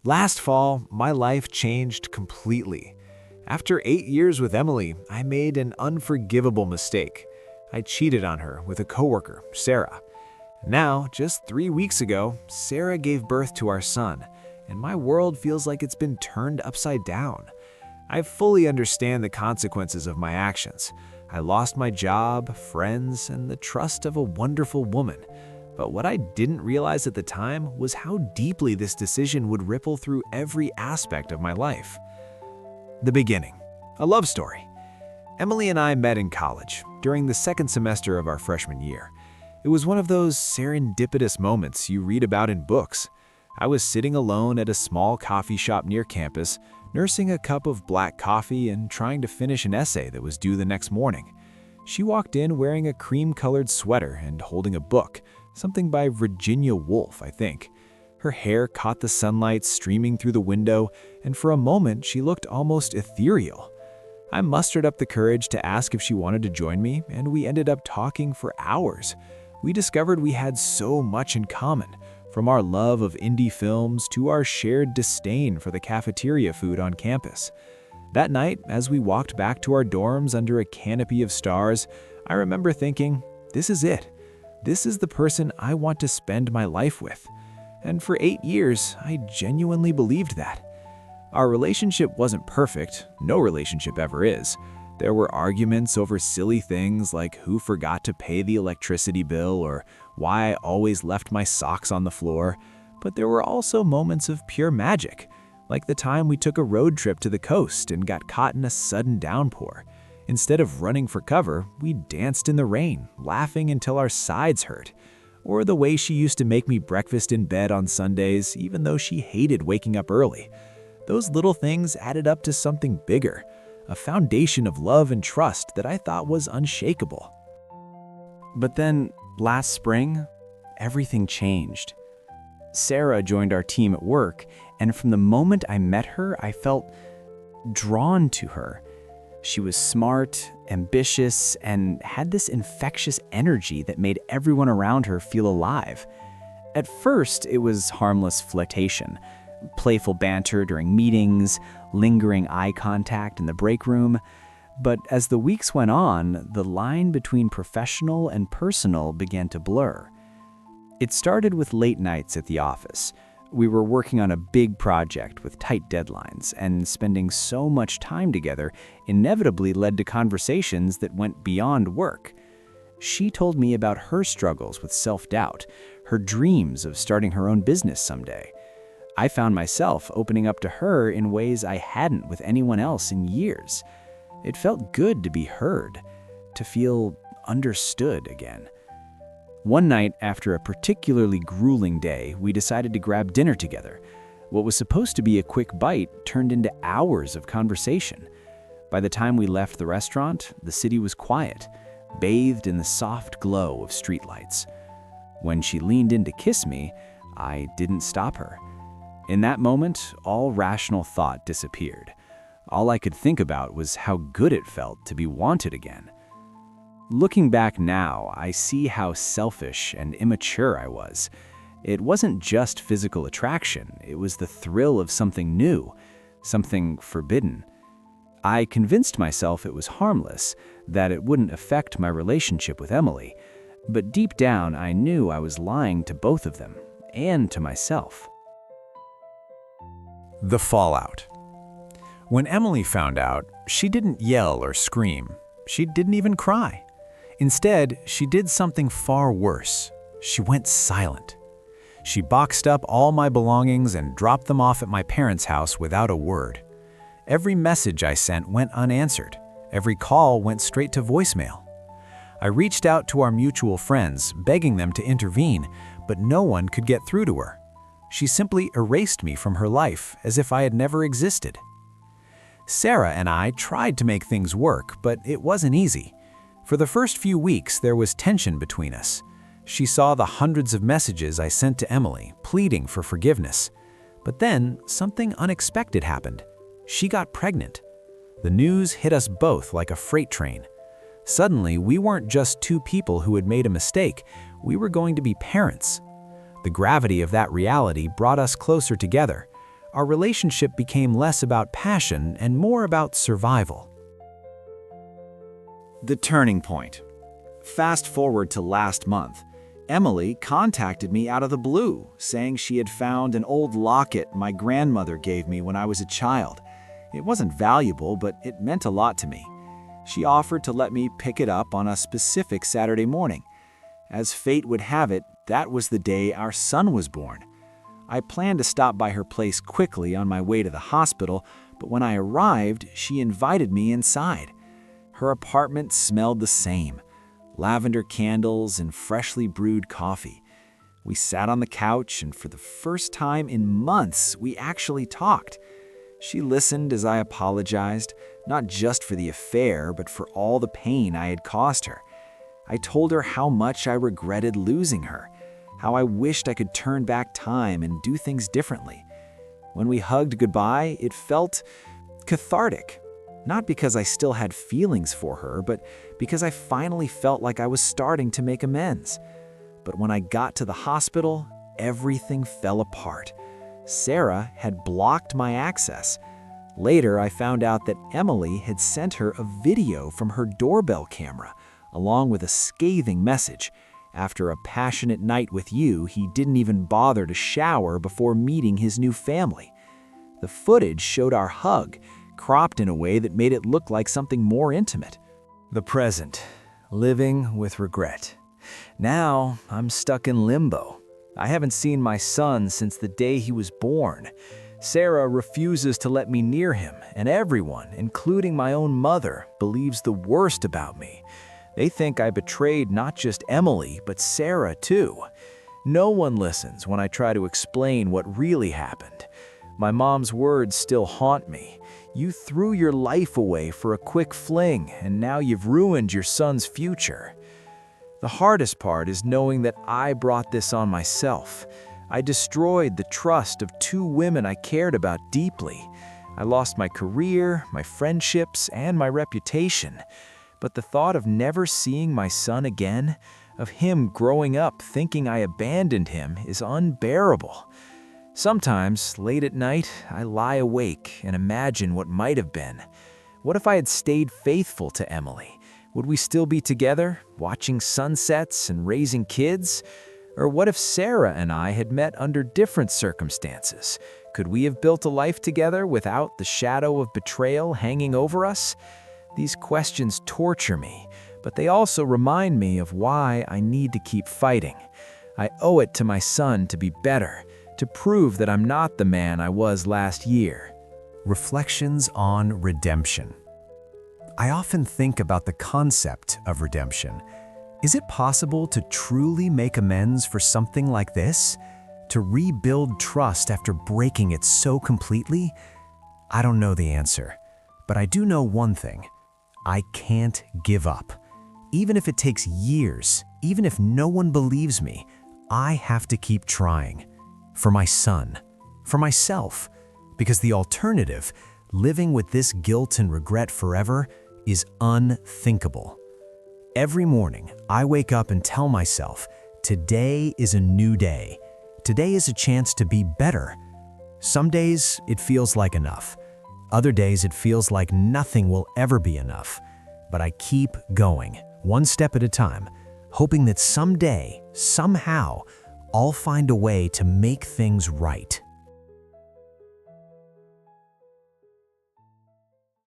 Last fall, my life changed completely. After 8 years with Emily, I made an unforgivable mistake. I cheated on her with a coworker, Sarah. Now, just 3 weeks ago, Sarah gave birth to our son, and my world feels like it's been turned upside down. I fully understand the consequences of my actions. I lost my job, friends, and the trust of a wonderful woman. But what I didn't realize at the time was how deeply this decision would ripple through every aspect of my life. The beginning. A love story. Emily and I met in college, during the second semester of our freshman year. It was one of those serendipitous moments you read about in books. I was sitting alone at a small coffee shop near campus, nursing a cup of black coffee and trying to finish an essay that was due the next morning. She walked in wearing a cream-colored sweater and holding a book, something by Virginia Woolf, I think. Her hair caught the sunlight streaming through the window, and for a moment she looked almost ethereal. I mustered up the courage to ask if she wanted to join me, and we ended up talking for hours. We discovered we had so much in common, from our love of indie films to our shared disdain for the cafeteria food on campus. That night, as we walked back to our dorms under a canopy of stars, I remember thinking, this is it. This is the person I want to spend my life with. And for 8 years, I genuinely believed that. Our relationship wasn't perfect. No relationship ever is. There were arguments over silly things like who forgot to pay the electricity bill or why I always left my socks on the floor. But there were also moments of pure magic, like the time we took a road trip to the coast and got caught in a sudden downpour. Instead of running for cover, we danced in the rain, laughing until our sides hurt. Or the way she used to make me breakfast in bed on Sundays, even though she hated waking up early. Those little things added up to something bigger, a foundation of love and trust that I thought was unshakable. But then, last spring, everything changed. Sarah joined our team at work, and from the moment I met her, I felt drawn to her. She was smart, ambitious, and had this infectious energy that made everyone around her feel alive. At first, it was harmless flirtation, playful banter during meetings, lingering eye contact in the break room. But as the weeks went on, the line between professional and personal began to blur. It started with late nights at the office. We were working on a big project with tight deadlines, and spending so much time together inevitably led to conversations that went beyond work. She told me about her struggles with self-doubt, her dreams of starting her own business someday. I found myself opening up to her in ways I hadn't with anyone else in years. It felt good to be heard, to feel understood again. One night, after a particularly grueling day, we decided to grab dinner together. What was supposed to be a quick bite turned into hours of conversation. By the time we left the restaurant, the city was quiet, bathed in the soft glow of streetlights. When she leaned in to kiss me, I didn't stop her. In that moment, all rational thought disappeared. All I could think about was how good it felt to be wanted again. Looking back now, I see how selfish and immature I was. It wasn't just physical attraction, it was the thrill of something new, something forbidden. I convinced myself it was harmless, that it wouldn't affect my relationship with Emily, but deep down I knew I was lying to both of them, and to myself. The fallout. When Emily found out, she didn't yell or scream. She didn't even cry. Instead, she did something far worse. She went silent. She boxed up all my belongings and dropped them off at my parents' house without a word. Every message I sent went unanswered. Every call went straight to voicemail. I reached out to our mutual friends, begging them to intervene, but no one could get through to her. She simply erased me from her life as if I had never existed. Sarah and I tried to make things work, but it wasn't easy. For the first few weeks, there was tension between us. She saw the hundreds of messages I sent to Emily, pleading for forgiveness. But then, something unexpected happened. She got pregnant. The news hit us both like a freight train. Suddenly, we weren't just two people who had made a mistake. We were going to be parents. The gravity of that reality brought us closer together. our relationship became less about passion and more about survival. The turning point. Fast forward to last month. Emily contacted me out of the blue, saying she had found an old locket my grandmother gave me when I was a child. It wasn't valuable, but it meant a lot to me. She offered to let me pick it up on a specific Saturday morning. As fate would have it, that was the day our son was born. I planned to stop by her place quickly on my way to the hospital, but when I arrived, she invited me inside. Her apartment smelled the same. Lavender candles and freshly brewed coffee. We sat on the couch, and for the first time in months, we actually talked. She listened as I apologized, not just for the affair, but for all the pain I had caused her. I told her how much I regretted losing her, how I wished I could turn back time and do things differently. When we hugged goodbye, it felt cathartic. Not because I still had feelings for her, but because I finally felt like I was starting to make amends. But when I got to the hospital, everything fell apart. Sarah had blocked my access. Later, I found out that Emily had sent her a video from her doorbell camera, along with a scathing message. After a passionate night with you, he didn't even bother to shower before meeting his new family. The footage showed our hug, cropped in a way that made it look like something more intimate. The present, living with regret. Now I'm stuck in limbo. I haven't seen my son since the day he was born. Sarah refuses to let me near him, and everyone, including my own mother, believes the worst about me. They think I betrayed not just Emily, but Sarah too. No one listens when I try to explain what really happened. My mom's words still haunt me. You threw your life away for a quick fling, and now you've ruined your son's future. The hardest part is knowing that I brought this on myself. I destroyed the trust of two women I cared about deeply. I lost my career, my friendships, and my reputation. But the thought of never seeing my son again, of him growing up thinking I abandoned him, is unbearable. Sometimes, late at night, I lie awake and imagine what might have been. What if I had stayed faithful to Emily? Would we still be together, watching sunsets and raising kids? Or what if Sarah and I had met under different circumstances? Could we have built a life together without the shadow of betrayal hanging over us? These questions torture me, but they also remind me of why I need to keep fighting. I owe it to my son to be better, to prove that I'm not the man I was last year. Reflections on redemption. I often think about the concept of redemption. Is it possible to truly make amends for something like this? To rebuild trust after breaking it so completely? I don't know the answer, but I do know one thing. I can't give up. Even if it takes years, even if no one believes me, I have to keep trying. For my son, for myself, because the alternative, living with this guilt and regret forever, is unthinkable. Every morning, I wake up and tell myself, today is a new day. Today is a chance to be better. Some days, it feels like enough. Other days, it feels like nothing will ever be enough. But I keep going, one step at a time, hoping that someday, somehow, I'll find a way to make things right.